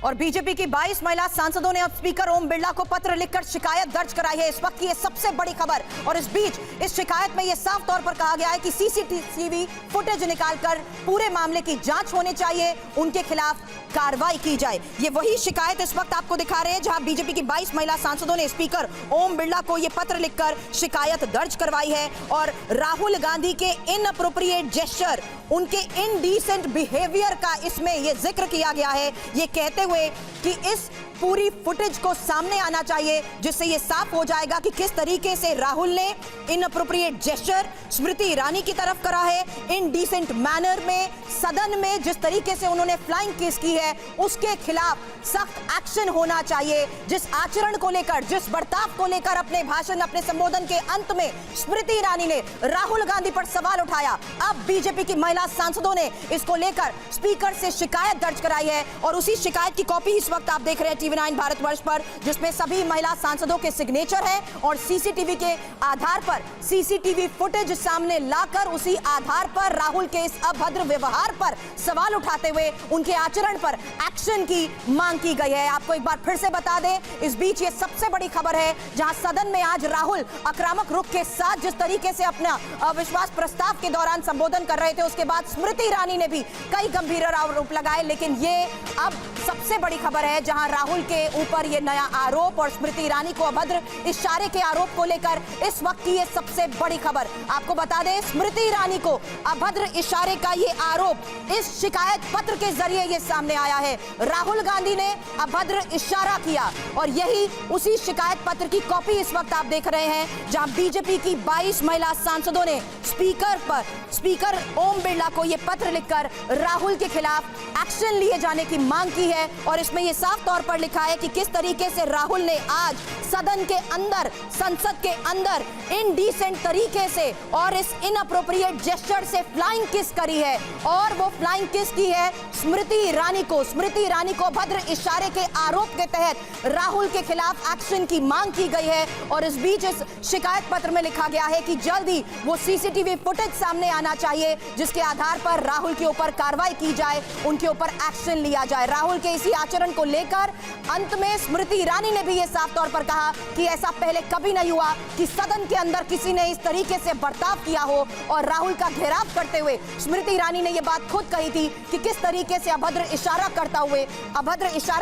और बीजेपी की 22 महिला सांसदों ने अब स्पीकर ओम बिरला को पत्र लिखकर शिकायत दर्ज कराई है। इस वक्त की ये सबसे बड़ी खबर। और इस बीच इस शिकायत में ये साफ तौर पर कहा गया है कि सीसीटीवी फुटेज निकालकर पूरे मामले की जांच होनी चाहिए, उनके खिलाफ कार्रवाई की जाए। ये वही शिकायत इस वक्त आपको दिखा रहे हैं जहां बीजेपी की 22 महिला सांसदों ने स्पीकर ओम बिरला को ये पत्र लिखकर शिकायत दर्ज करवाई है। और राहुल गांधी के इनअप्रोप्रिएट जेस्चर, उनके इनडिसेंट बिहेवियर का इसमें ये जिक्र किया गया है, ये कहते हुए कि इस पूरी फुटेज को सामने आना चाहिए जिससे ये साफ हो जाएगा कि किस तरीके से राहुल ने इनअप्रोप्रिएट जेस्चर स्मृति ईरानी की तरफ करा है, इनडिसेंट मैनर में सदन में जिस तरीके से उन्होंने फ्लाइंग किस की है उसके खिलाफ सख्त एक्शन होना चाहिए। जिस आचरण को लेकर, जिस बर्ताव को लेकर अपने भाषण, अपने संबोधन के अंत में स्मृति ईरानी ने राहुल गांधी पर सवाल उठाया, अब बीजेपी की महिला सांसदों ने इसको लेकर स्पीकर से शिकायत दर्ज कराई है। और उसी शिकायत की कॉपी इस वक्त आप देख रहे हैं टीवी9 भारतवर्ष पर, जिसमें सभी महिला सांसदों के सिग्नेचर है और सीसीटीवी के आधार पर सीसीटीवी फुटेज सामने लाकर उसी आधार पर राहुल के इस अभद्र व्यवहार पर सवाल उठाते हुए उनके आचरण पर एक्शन की मांग की गई है। आपको एक बार फिर से बता दें, इस बीच ये सबसे बड़ी खबर है जहां सदन में आज राहुल आक्रामक रुख के साथ जिस तरीके से अपना अविश्वास प्रस्ताव के दौरान संबोधन कर रहे थे, उसके बाद स्मृति ईरानी ने भी कई गंभीर आरोप लगाए। लेकिन ये अब सबसे बड़ी खबर है जहां राहुल के ऊपर ये नया आरोप और स्मृति ईरानी को अभद्र इशारे के आरोप को लेकर इस वक्त की ये सबसे बड़ी खबर। आपको बता दें, स्मृति ईरानी को अभद्र इशारे का ये आरोप इस शिकायत पत्र के जरिए ये सामने आया है। राहुल गांधी ने अभद्र इशारा किया और यही उसी शिकायत पत्र की कॉपी इस वक्त आप देख रहे हैं जहां बीजेपी की 22 महिला सांसदों ने स्पीकर ओम बिरला को ये पत्र लिखकर राहुल के खिलाफ एक्शन लिए जाने की मांग की है। और इसमें यह साफ तौर पर लिखा है कि किस तरीके से राहुल ने आज सदन के अंदर, संसद के अंदर इनडिसेंट तरीके से और इस इनअप्रोप्रिएट जेस्चर से फ्लाइंग किस करी है। और वो फ्लाइंग किस की है स्मृति ईरानी को भद्र इशारे के आरोप के तहत राहुल के खिलाफ एक्शन की मांग की गई है। और इस बीच इस शिकायत पत्र में लिखा गया है कि जल्दी वो सीसीटीवी फुटेज सामने आना चाहिए जिसके आधार पर राहुल के ऊपर कार्रवाई की जाए, उनके ऊपर एक्शन लिया जाए। राहुल के इसी आचरण को लेकर अंत में स्मृति ईरानी ने भी यह साफ तौर पर कहा कि ऐसा पहले कभी नहीं हुआ कि सदन के अंदर किसी ने इस तरीके से बर्ताव किया हो। और राहुल का घेराव करते हुए स्मृति ईरानी ने यह बात खुद कही थी कि किस तरीके से अभद्र इशारा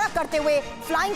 करते हुए फ्लाइंग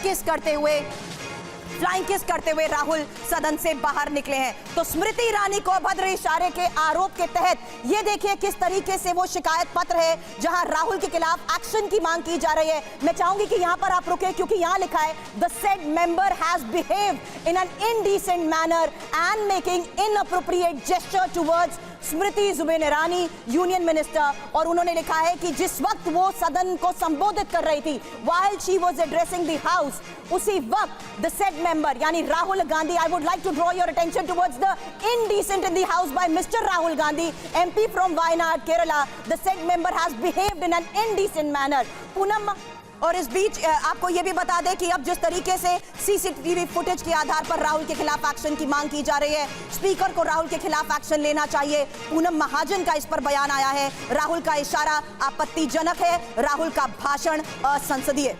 किस करते हुए राहुल सदन से बाहर निकले हैं। तो स्मृति ईरानी को अभद्र इशारे के आरोप के तहत ये देखिए किस तरीके से वो शिकायत पत्र है जहां राहुल के खिलाफ एक्शन की मांग की जा रही है। मैं चाहूंगी कि यहां पर आप रुके क्योंकि यहां लिखा है the said member has behaved in an indecent manner and making inappropriate gesture towards Smriti Zubin Irani union minister. और उन्होंने लिखा है कि जिस वक्त वो सदन को संबोधित कर रही थी, while she was addressing the house, उसी वक्त the said member यानी Rahul Gandhi, I would like to draw your attention towards the indecent in the house by Mr. Rahul Gandhi, MP from Wayanad, Kerala. The said member has behaved in an indecent manner. Poonam, और इस बीच आपको यह भी बता दें कि अब जिस तरीके से सीसीटीवी फुटेज के आधार पर राहुल के खिलाफ एक्शन की मांग की जा रही है, स्पीकर को राहुल के खिलाफ एक्शन लेना चाहिए। पूनम महाजन का इस पर बयान आया है, राहुल का इशारा आपत्तिजनक है, राहुल का भाषण असंसदीय।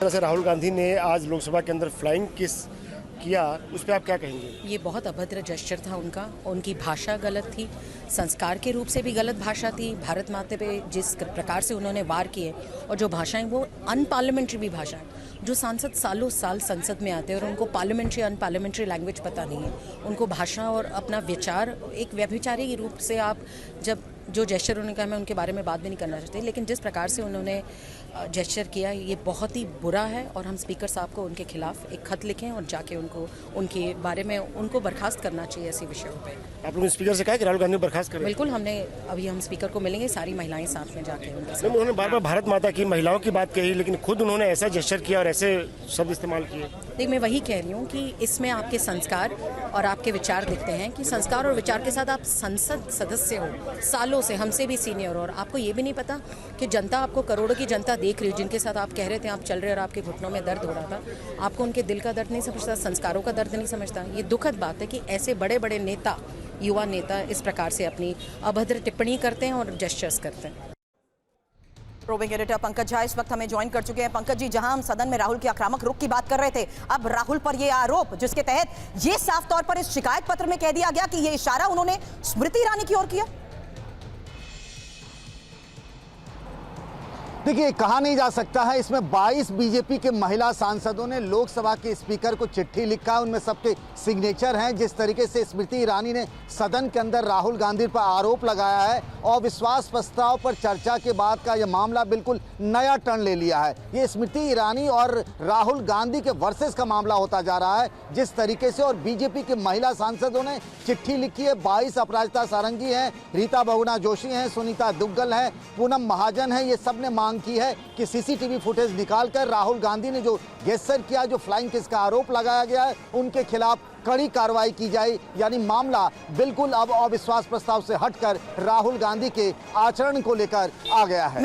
से राहुल गांधी ने आज लोकसभा के अंदर फ्लाइंग किस किया, उस पर आप क्या कहेंगे? ये बहुत अभद्र जेस्चर था उनका, उनकी भाषा गलत थी, संस्कार के रूप से भी गलत भाषा थी। भारत माता पे जिस प्रकार से उन्होंने वार किए और जो भाषाएं वो अनपार्लियामेंट्री भी भाषा है। जो सांसद सालों साल संसद में आते हैं और उनको पार्लियामेंट्री अनपार्लियामेंट्री लैंग्वेज पता नहीं है, उनको भाषा और अपना विचार एक व्यभिचारी रूप से आप जब जो जेस्चर उन्होंने कहा, मैं उनके बारे में बात भी नहीं करना चाहती, लेकिन जिस प्रकार से उन्होंने जेस्चर किया ये बहुत ही बुरा है। और हम स्पीकर साहब को उनके खिलाफ एक खत लिखें और जाके उनके बारे में उनको बर्खास्त करना चाहिए ऐसे विषयों पे। आप लोगों ने स्पीकर से कहा कि राहुल गांधी को बर्खास्त करें? बिल्कुल, हमने अभी हम स्पीकर को मिलेंगे, सारी महिलाएं साथ में जाके उन्होंने बार बार भारत माता की, महिलाओं की बात कही, लेकिन खुद उन्होंने ऐसा जेस्चर किया और ऐसे शब्द इस्तेमाल किए। देख, मैं वही कह रही हूँ कि इसमें आपके संस्कार और आपके विचार दिखते हैं कि संस्कार और विचार के साथ आप संसद सदस्य हो सालों से, हमसे भी सीनियर, और आपको ये भी नहीं पता कि जनता आपको, करोड़ों की जनता देख रही हो, जिनके साथ आप कह रहे थे आप चल रहे और आपके घुटनों में दर्द हो रहा था, आपको उनके दिल का दर्द नहीं समझता, संस्कारों का दर्द नहीं समझता। ये दुखद बात है कि ऐसे बड़े बड़े नेता युवा नेता इस प्रकार से अपनी अभद्र टिप्पणी करते हैं और जेस्चर्स करते हैं। प्रोबिंग एडिटर पंकज झा इस वक्त हमें ज्वाइन कर चुके हैं। पंकज जी, जहां हम सदन में राहुल के आक्रामक रुख की बात कर रहे थे, अब राहुल पर यह आरोप जिसके तहत यह साफ तौर पर इस शिकायत पत्र में कह दिया गया कि यह इशारा उन्होंने स्मृति ईरानी की ओर किया। देखिए, कहा नहीं जा सकता है, इसमें 22 बीजेपी के महिला सांसदों ने लोकसभा के स्पीकर को चिट्ठी लिखा है, उनमें सबके सिग्नेचर हैं। जिस तरीके से स्मृति ईरानी ने सदन के अंदर राहुल गांधी पर आरोप लगाया है और विश्वास प्रस्ताव पर चर्चा के बाद का यह मामला बिल्कुल नया टर्न ले लिया है। ये स्मृति ईरानी और राहुल गांधी के वर्सेस का मामला होता जा रहा है जिस तरीके से। और बीजेपी के महिला सांसदों ने चिट्ठी लिखी है। 22 अपराजिता सारंगी हैं, रीता बहुगुणा जोशी हैं, सुनीता दुग्गल हैं, पूनम महाजन हैं। ये सब ने मांग की है कि सीसीटीवी फुटेज निकालकर राहुल गांधी ने जो गेस्चर किया, जो फ्लाइंग किस का आरोप लगाया गया है, उनके खिलाफ कड़ी कार्रवाई की जाए। यानी मामला बिल्कुल अब अविश्वास प्रस्ताव से हटकर राहुल गांधी के आचरण को लेकर आ गया है।